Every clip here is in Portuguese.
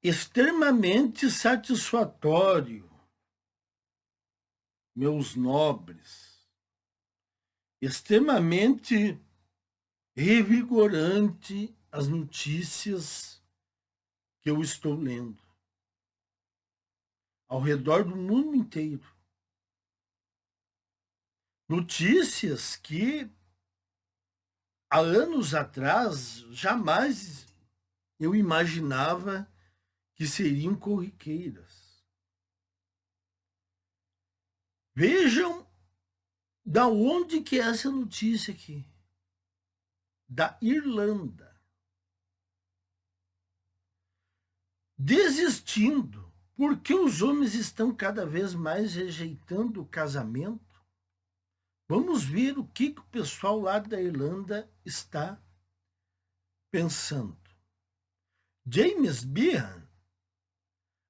extremamente satisfatório, meus nobres, extremamente revigorante as notícias que eu estou lendo ao redor do mundo inteiro. Notícias que há anos atrás jamais eu imaginava que seriam corriqueiras. Vejam da onde que é essa notícia aqui. Da Irlanda. Desistindo, porque os homens estão cada vez mais rejeitando o casamento. Vamos ver o que o pessoal lá da Irlanda está pensando. James Behan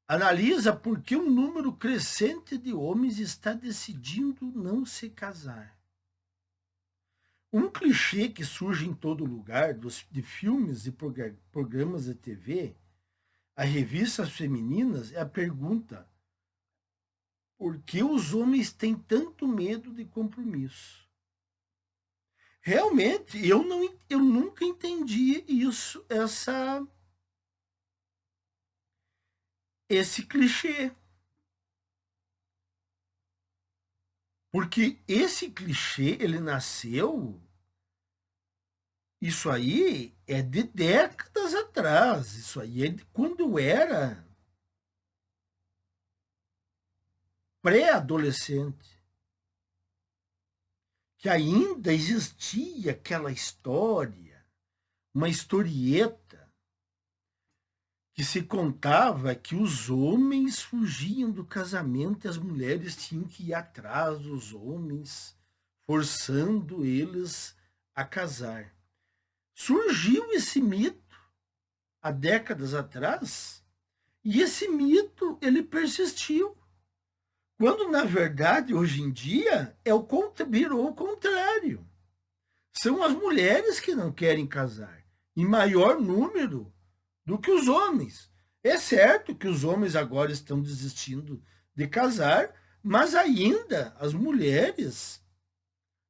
analisa por que um número crescente de homens está decidindo não se casar. Um clichê que surge em todo lugar, de filmes e programas de TV, a revistas femininas, é a pergunta: por que os homens têm tanto medo de compromisso? Realmente, eu nunca entendi isso, esse clichê. Porque esse clichê, ele nasceu, isso aí é de décadas atrás, isso aí é de quando eu era pré-adolescente, que ainda existia aquela história, uma historieta, que se contava que os homens fugiam do casamento e as mulheres tinham que ir atrás dos homens, forçando eles a casar. Surgiu esse mito há décadas atrás e esse mito ele persistiu. Quando, na verdade, hoje em dia, virou o contrário. São as mulheres que não querem casar, em maior número do que os homens. É certo que os homens agora estão desistindo de casar, mas ainda as mulheres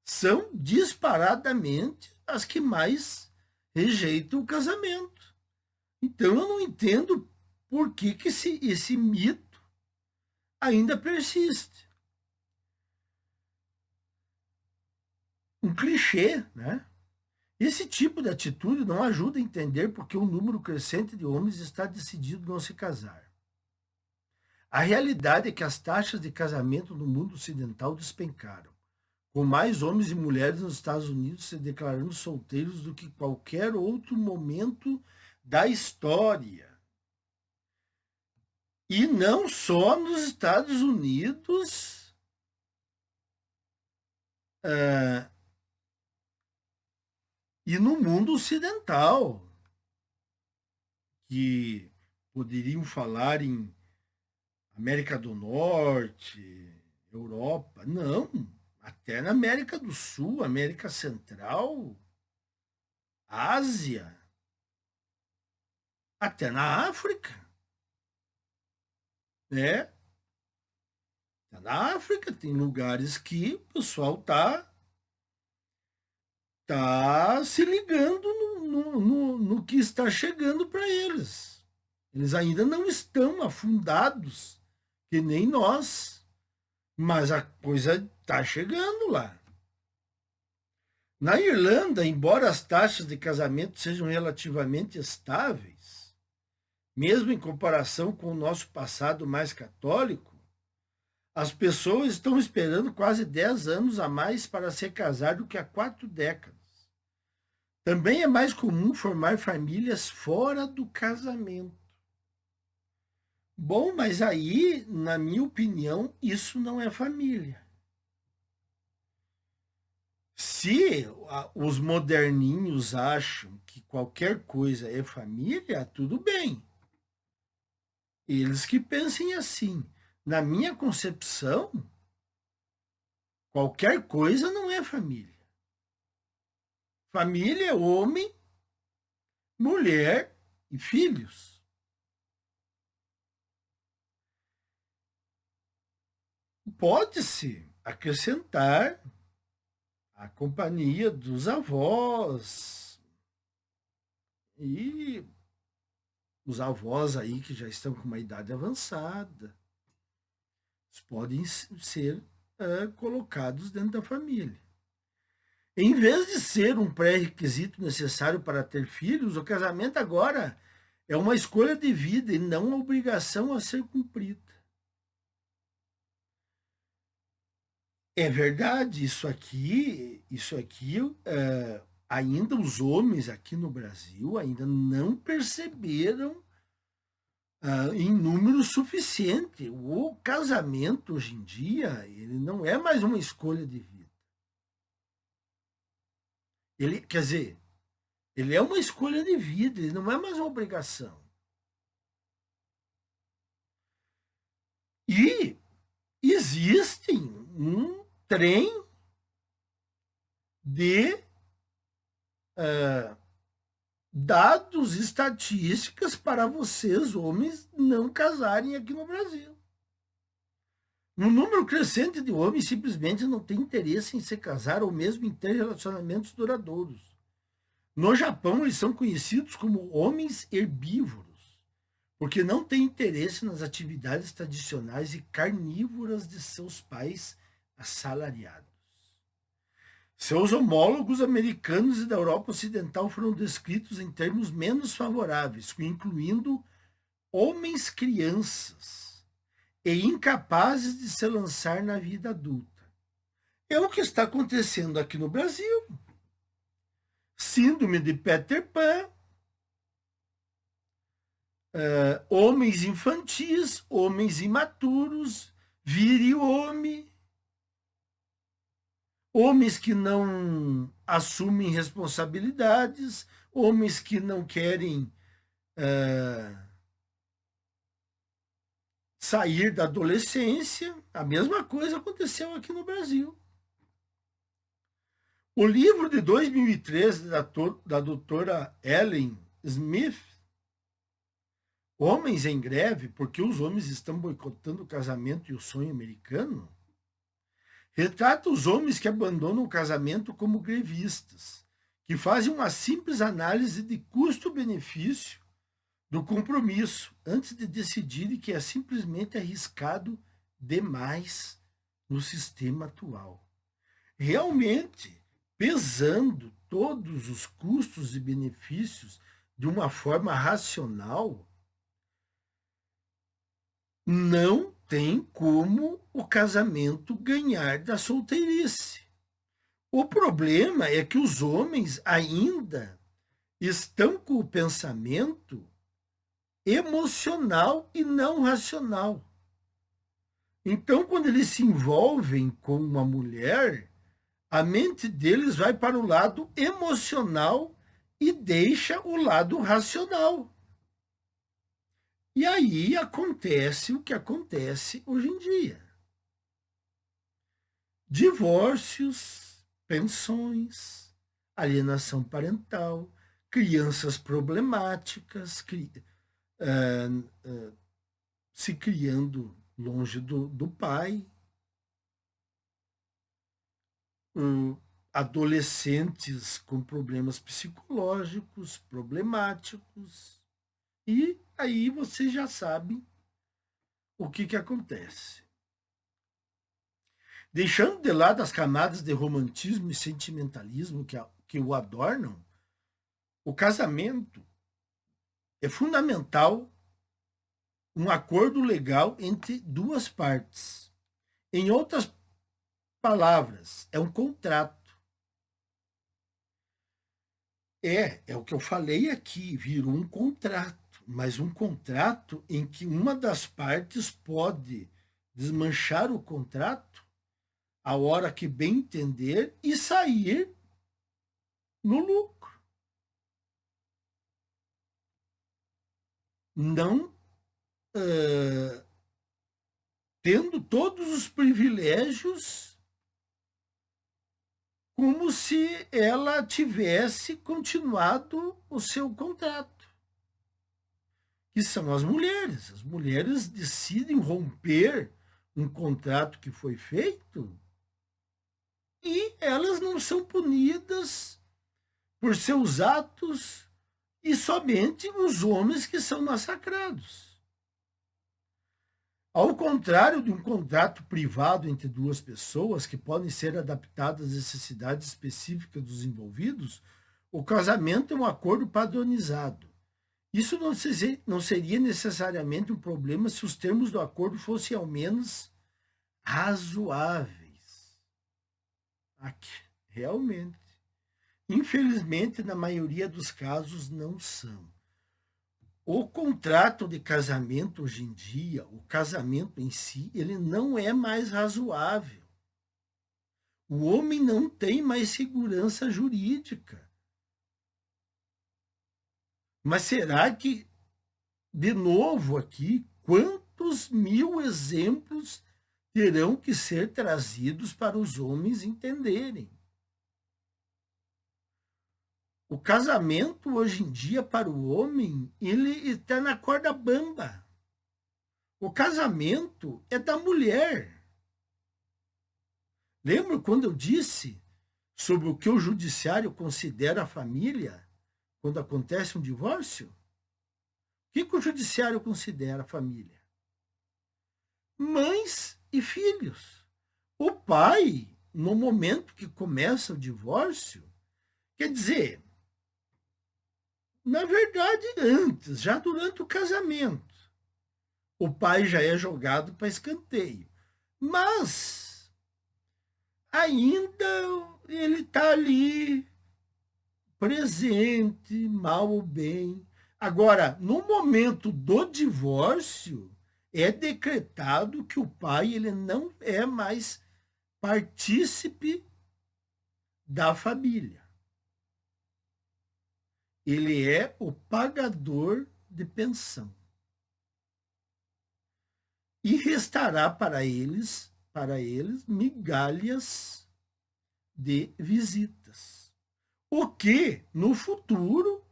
são disparadamente as que mais rejeitam o casamento. Então eu não entendo por que esse mito ainda persiste. Um clichê, né? Esse tipo de atitude não ajuda a entender porque um número crescente de homens está decidido não se casar. A realidade é que as taxas de casamento no mundo ocidental despencaram, com mais homens e mulheres nos Estados Unidos se declarando solteiros do que qualquer outro momento da história. E não só nos Estados Unidos, e no mundo ocidental, que poderiam falar em América do Norte, Europa. Não, até na América do Sul, América Central, Ásia, até na África, né? Na África tem lugares que o pessoal tá se ligando no que está chegando para eles. Eles ainda não estão afundados, que nem nós, mas a coisa está chegando lá. Na Irlanda, embora as taxas de casamento sejam relativamente estáveis, mesmo em comparação com o nosso passado mais católico, as pessoas estão esperando quase 10 anos a mais para se casar do que há 4 décadas. Também é mais comum formar famílias fora do casamento. Bom, mas aí, na minha opinião, isso não é família. Se os moderninhos acham que qualquer coisa é família, tudo bem. Eles que pensem assim. Na minha concepção, qualquer coisa não é família. Família é homem, mulher e filhos. pode-se acrescentar a companhia dos avós e os avós aí que já estão com uma idade avançada podem ser colocados dentro da família. Em vez de ser um pré-requisito necessário para ter filhos, o casamento agora é uma escolha de vida e não uma obrigação a ser cumprida. É verdade, isso aqui, ainda os homens aqui no Brasil ainda não perceberam em número suficiente. O casamento hoje em dia, ele não é mais uma escolha de vida. Ele, quer dizer, ele é uma escolha de vida, ele não é mais uma obrigação. E existe um trem de dados, estatísticas para vocês, homens, não casarem aqui no Brasil. Um número crescente de homens simplesmente não tem interesse em se casar ou mesmo em ter relacionamentos duradouros. No Japão, eles são conhecidos como homens herbívoros, porque não têm interesse nas atividades tradicionais e carnívoras de seus pais assalariados. Seus homólogos americanos e da Europa Ocidental foram descritos em termos menos favoráveis, incluindo homens crianças e incapazes de se lançar na vida adulta. É o que está acontecendo aqui no Brasil. Síndrome de Peter Pan, homens infantis, homens imaturos, vire-homem, homens que não assumem responsabilidades, homens que não querem sair da adolescência. A mesma coisa aconteceu aqui no Brasil. O livro de 2013 da doutora Ellen Smith, Homens em Greve, porque os homens estão boicotando o casamento e o sonho americano, retrata os homens que abandonam o casamento como grevistas, que fazem uma simples análise de custo-benefício do compromisso, antes de decidirem que é simplesmente arriscado demais no sistema atual. Realmente, pesando todos os custos e benefícios de uma forma racional, não tem como o casamento ganhar da solteirice. O problema é que os homens ainda estão com o pensamento emocional e não racional. Então, quando eles se envolvem com uma mulher, a mente deles vai para o lado emocional e deixa o lado racional. E aí acontece o que acontece hoje em dia. Divórcios, pensões, alienação parental, crianças problemáticas, se criando longe do pai, adolescentes com problemas psicológicos, problemáticos, e aí você já sabe o que acontece. Deixando de lado as camadas de romantismo e sentimentalismo que o adornam, o casamento é fundamental um acordo legal entre duas partes. Em outras palavras, é um contrato. É o que eu falei aqui, virou um contrato, mas um contrato em que uma das partes pode desmanchar o contrato a hora que bem entender e sair no lucro. Não tendo todos os privilégios como se ela tivesse continuado o seu contrato, que são as mulheres. As mulheres decidem romper um contrato que foi feito, e elas não são punidas por seus atos, e somente os homens que são massacrados. Ao contrário de um contrato privado entre duas pessoas, que podem ser adaptadas às necessidades específicas dos envolvidos, o casamento é um acordo padronizado. Isso não seria necessariamente um problema se os termos do acordo fossem ao menos razoáveis. Aqui, realmente. Infelizmente, na maioria dos casos, não são. O contrato de casamento hoje em dia, o casamento em si, ele não é mais razoável. O homem não tem mais segurança jurídica. Mas será que, de novo aqui, quantos mil exemplos terão que ser trazidos para os homens entenderem? O casamento, hoje em dia, para o homem, ele está na corda bamba. O casamento é da mulher. Lembra quando eu disse sobre o que o judiciário considera a família quando acontece um divórcio? O que o judiciário considera a família? Mães e filhos. O pai, no momento que começa o divórcio, quer dizer, na verdade, antes, já durante o casamento, o pai já é jogado para escanteio. Mas ainda ele está ali, presente, mal ou bem. Agora, no momento do divórcio, é decretado que o pai ele não é mais partícipe da família. Ele é o pagador de pensão. E restará para eles migalhas de visitas. O que, no futuro,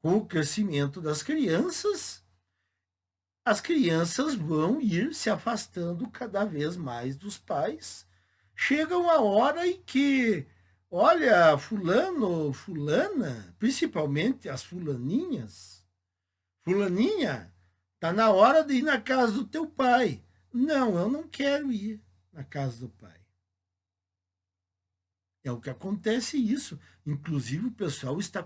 com o crescimento das crianças, as crianças vão ir se afastando cada vez mais dos pais. Chega uma hora em que, olha, fulano, fulana, principalmente as fulaninhas, fulaninha, tá na hora de ir na casa do teu pai. Não, eu não quero ir na casa do pai. É o que acontece isso. Inclusive, o pessoal está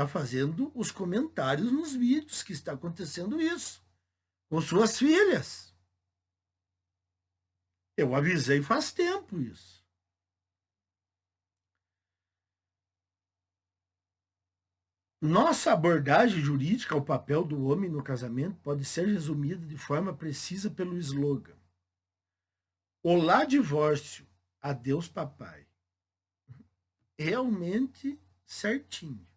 fazendo os comentários nos vídeos que está acontecendo isso com suas filhas. Eu avisei faz tempo isso. Nossa abordagem jurídica ao papel do homem no casamento pode ser resumida de forma precisa pelo slogan: olá, divórcio, adeus, papai. Realmente certinho.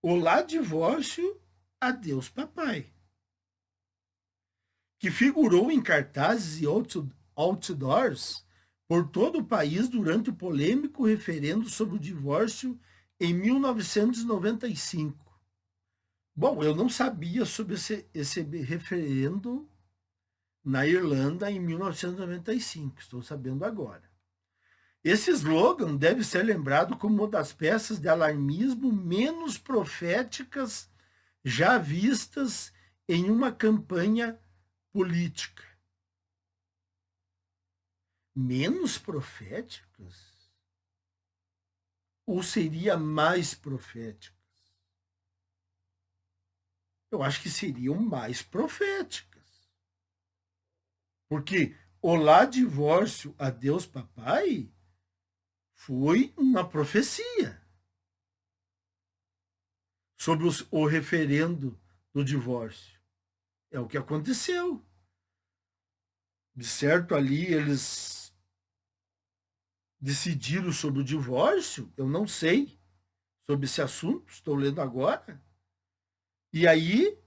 Olá, divórcio, adeus, papai. Que figurou em cartazes e outdoors por todo o país durante o polêmico referendo sobre o divórcio em 1995. Bom, eu não sabia sobre esse referendo na Irlanda em 1995, estou sabendo agora. Esse slogan deve ser lembrado como uma das peças de alarmismo menos proféticas já vistas em uma campanha política. Menos proféticas? Ou seria mais proféticas? Eu acho que seriam mais proféticas. Porque olá, divórcio, adeus, papai, foi uma profecia sobre o referendo do divórcio. É o que aconteceu. De certo, ali eles decidiram sobre o divórcio, eu não sei sobre esse assunto, estou lendo agora. E aí,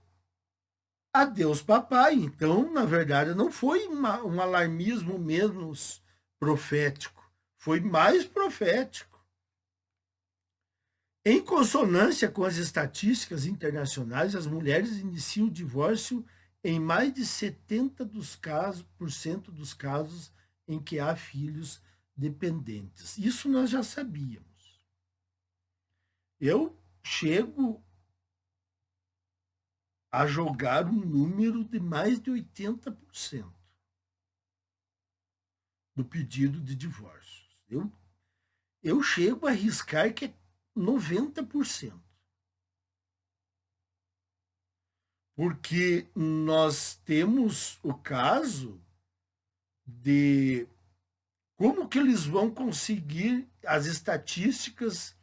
adeus, papai. Então, na verdade, não foi um alarmismo menos profético, foi mais profético. Em consonância com as estatísticas internacionais, as mulheres iniciam o divórcio em mais de 70% dos casos em que há filhos dependentes. Isso nós já sabíamos. Eu chego a jogar um número de mais de 80% do pedido de divórcio. Eu chego a arriscar que é 90%. Porque nós temos o caso de como que eles vão conseguir as estatísticas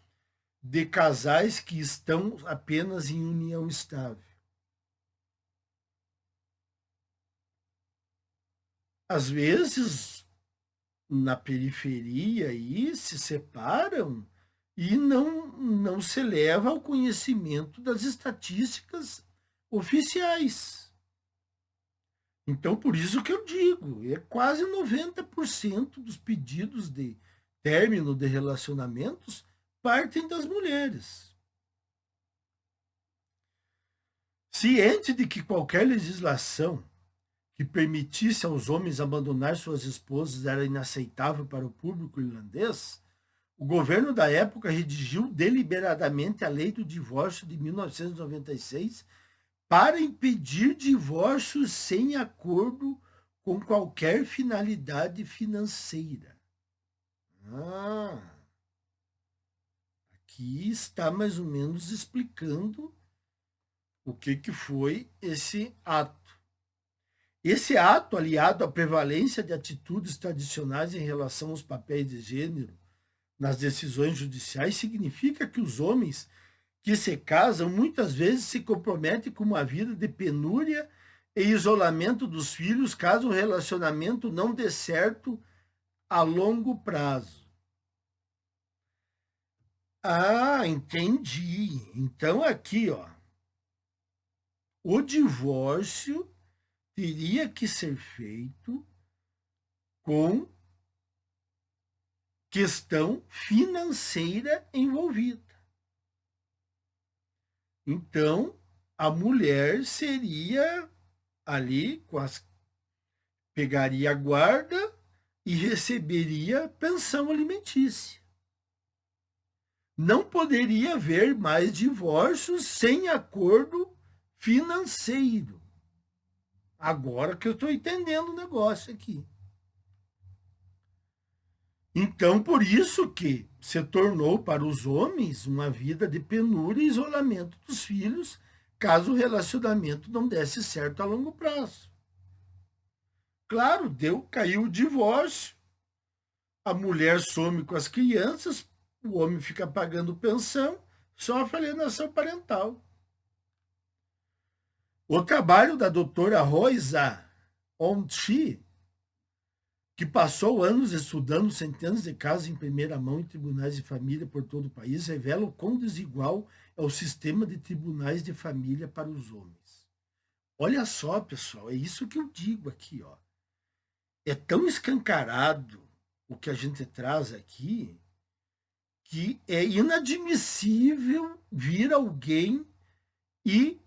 de casais que estão apenas em união estável. Às vezes, na periferia, aí se separam e não se leva ao conhecimento das estatísticas oficiais. Então, por isso que eu digo, é quase 90% dos pedidos de término de relacionamentos partem das mulheres. Ciente de que qualquer legislação que permitisse aos homens abandonar suas esposas era inaceitável para o público irlandês, o governo da época redigiu deliberadamente a Lei do Divórcio de 1996 para impedir divórcios sem acordo com qualquer finalidade financeira. Aqui está mais ou menos explicando o que foi esse ato. Esse ato, aliado à prevalência de atitudes tradicionais em relação aos papéis de gênero nas decisões judiciais, significa que os homens que se casam muitas vezes se comprometem com uma vida de penúria e isolamento dos filhos caso o relacionamento não dê certo a longo prazo. Entendi. Então aqui, o divórcio teria que ser feito com questão financeira envolvida. Então, a mulher seria ali, pegaria a guarda e receberia pensão alimentícia. Não poderia haver mais divórcios sem acordo financeiro. Agora que eu estou entendendo o negócio aqui. Então, por isso que se tornou para os homens uma vida de penúria e isolamento dos filhos, caso o relacionamento não desse certo a longo prazo. Claro, caiu o divórcio, a mulher some com as crianças, o homem fica pagando pensão, sofre alienação parental. O trabalho da doutora Rosa Onchi, que passou anos estudando centenas de casos em primeira mão em tribunais de família por todo o país, revela o quão desigual é o sistema de tribunais de família para os homens. Olha só, pessoal, é isso que eu digo aqui, É tão escancarado o que a gente traz aqui que é inadmissível vir alguém e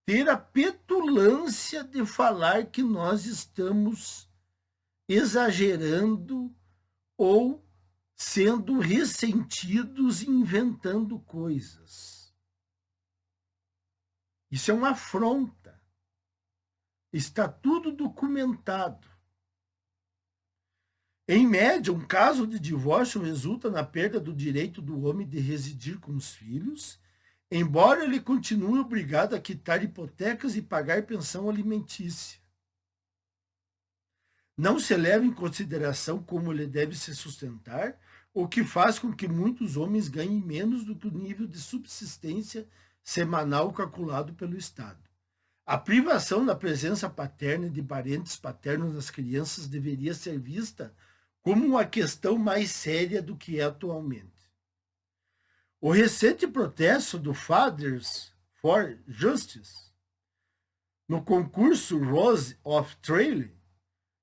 ter a petulância de falar que nós estamos exagerando ou sendo ressentidos e inventando coisas. Isso é uma afronta. Está tudo documentado. Em média, um caso de divórcio resulta na perda do direito do homem de residir com os filhos, embora ele continue obrigado a quitar hipotecas e pagar pensão alimentícia. Não se leva em consideração como ele deve se sustentar, o que faz com que muitos homens ganhem menos do que o nível de subsistência semanal calculado pelo Estado. A privação da presença paterna e de parentes paternos nas crianças deveria ser vista como uma questão mais séria do que é atualmente. O recente protesto do Fathers for Justice no concurso Rose of Tralee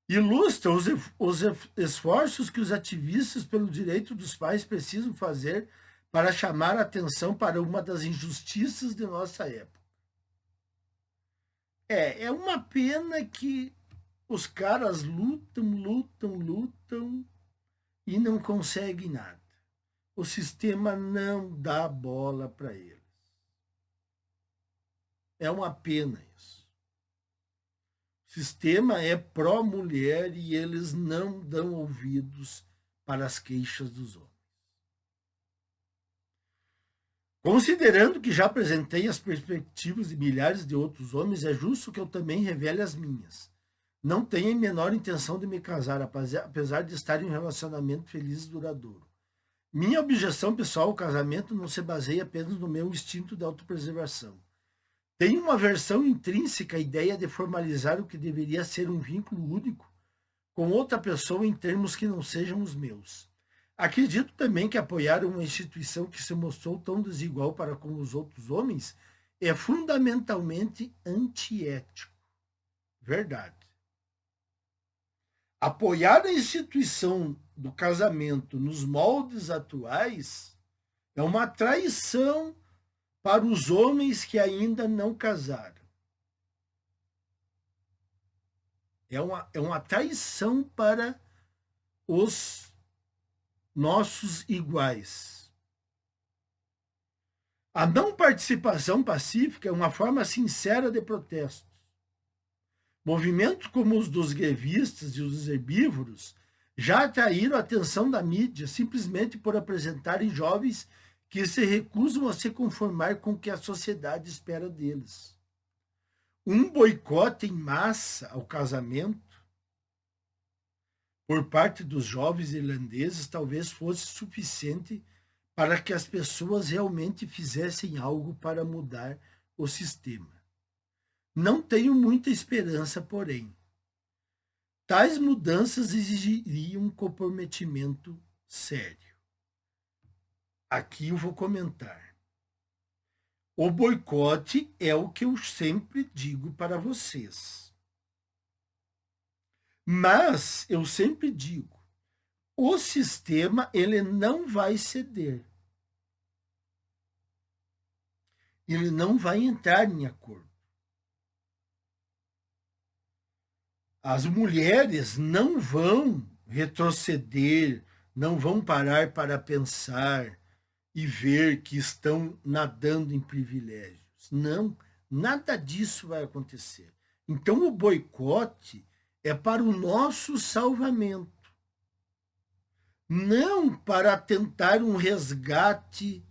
ilustra os esforços que os ativistas pelo direito dos pais precisam fazer para chamar a atenção para uma das injustiças de nossa época. É uma pena que os caras lutam e não conseguem nada. O sistema não dá bola para eles. É uma pena isso. O sistema é pró-mulher e eles não dão ouvidos para as queixas dos homens. Considerando que já apresentei as perspectivas de milhares de outros homens, é justo que eu também revele as minhas. Não tenho a menor intenção de me casar, apesar de estar em um relacionamento feliz e duradouro. Minha objeção pessoal ao casamento não se baseia apenas no meu instinto de autopreservação. Tenho uma aversão intrínseca à ideia de formalizar o que deveria ser um vínculo único com outra pessoa em termos que não sejam os meus. Acredito também que apoiar uma instituição que se mostrou tão desigual para com os outros homens é fundamentalmente antiético. Verdade. Apoiar a instituição do casamento nos moldes atuais é uma traição para os homens que ainda não casaram. É uma traição para os nossos iguais. A não participação pacífica é uma forma sincera de protesto. Movimentos como os dos grevistas e os herbívoros já atraíram a atenção da mídia simplesmente por apresentarem jovens que se recusam a se conformar com o que a sociedade espera deles. Um boicote em massa ao casamento por parte dos jovens irlandeses talvez fosse suficiente para que as pessoas realmente fizessem algo para mudar o sistema. Não tenho muita esperança, porém. Tais mudanças exigiriam um comprometimento sério. Aqui eu vou comentar. O boicote é o que eu sempre digo para vocês. Mas eu sempre digo, o sistema ele não vai ceder. Ele não vai entrar em acordo. As mulheres não vão retroceder, não vão parar para pensar e ver que estão nadando em privilégios. Não, nada disso vai acontecer. Então o boicote é para o nosso salvamento, não para tentar um resgate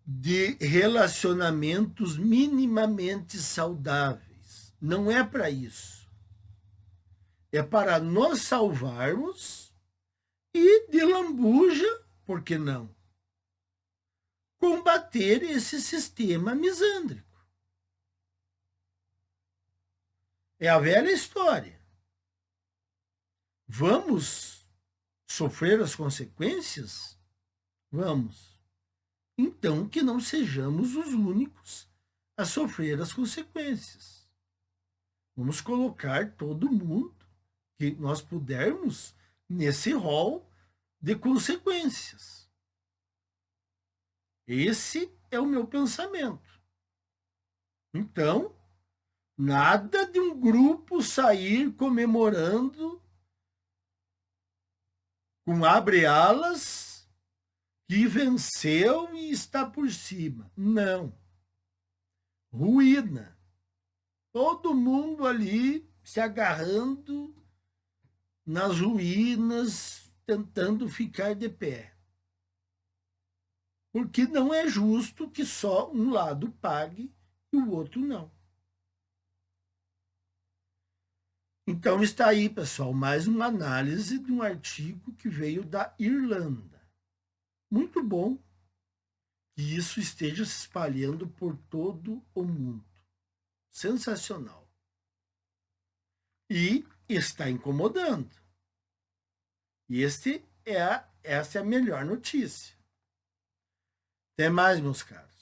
de relacionamentos minimamente saudáveis. Não é para isso. É para nos salvarmos e, de lambuja, por que não, combater esse sistema misândrico. É a velha história. Vamos sofrer as consequências? Vamos. Então, que não sejamos os únicos a sofrer as consequências. Vamos colocar todo mundo que nós pudermos nesse rol de consequências. Esse é o meu pensamento. Então, nada de um grupo sair comemorando com abre alas que venceu e está por cima. Não. Ruína. Todo mundo ali se agarrando nas ruínas, tentando ficar de pé. Porque não é justo que só um lado pague e o outro não. Então está aí, pessoal, mais uma análise de um artigo que veio da Irlanda. Muito bom que isso esteja se espalhando por todo o mundo. Sensacional. E está incomodando. E essa é a melhor notícia. Até mais, meus caros.